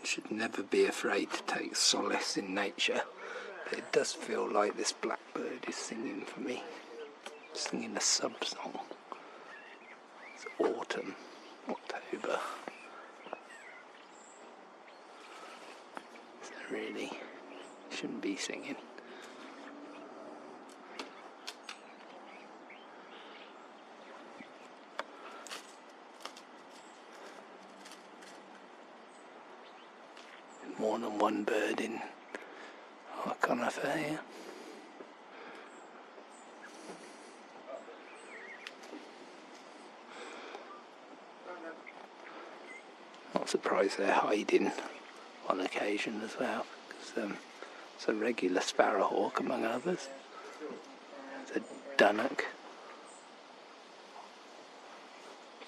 should never be afraid to take solace in nature, but it does feel like this blackbird is singing for me, singing a sub-song. It's autumn, October. So really, shouldn't be singing. More than one bird in our conifer here. Not surprised they're hiding on occasion as well, because it's a regular sparrowhawk among others. There's a dunnock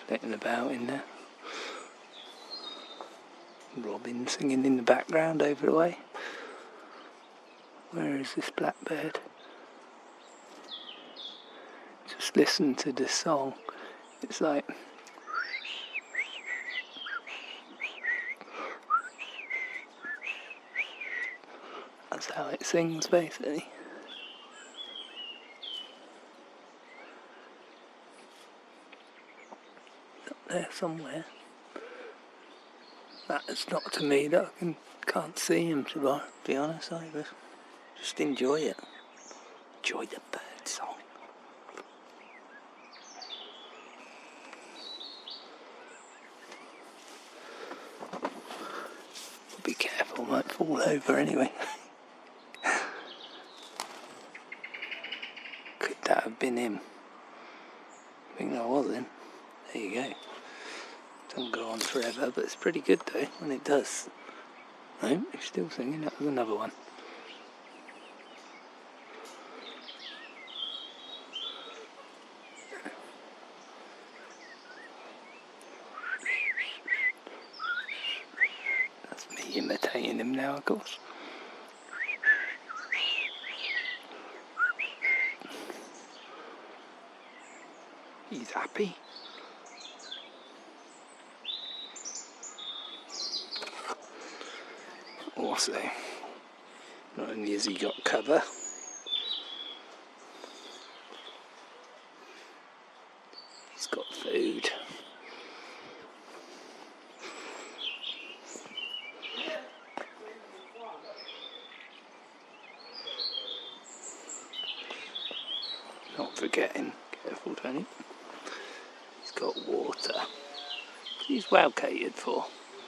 flitting about in there. Robin singing in the background over the way. Where is this blackbird? Just listen to this song. It's like that's how it sings basically. It's up there somewhere. That's not to me that I can't see him, to be honest either. Just enjoy it. Enjoy the bird song. Be careful, might fall over anyway. Could that have been him? I think that was him. There you go. Doesn't go on forever, but it's pretty good though when it does. No, he's still singing. That was another one. That's me imitating him now, of course. He's happy. Also, not only has he got cover, he's got food. Not forgetting, careful Tony, he's got water. He's well catered for.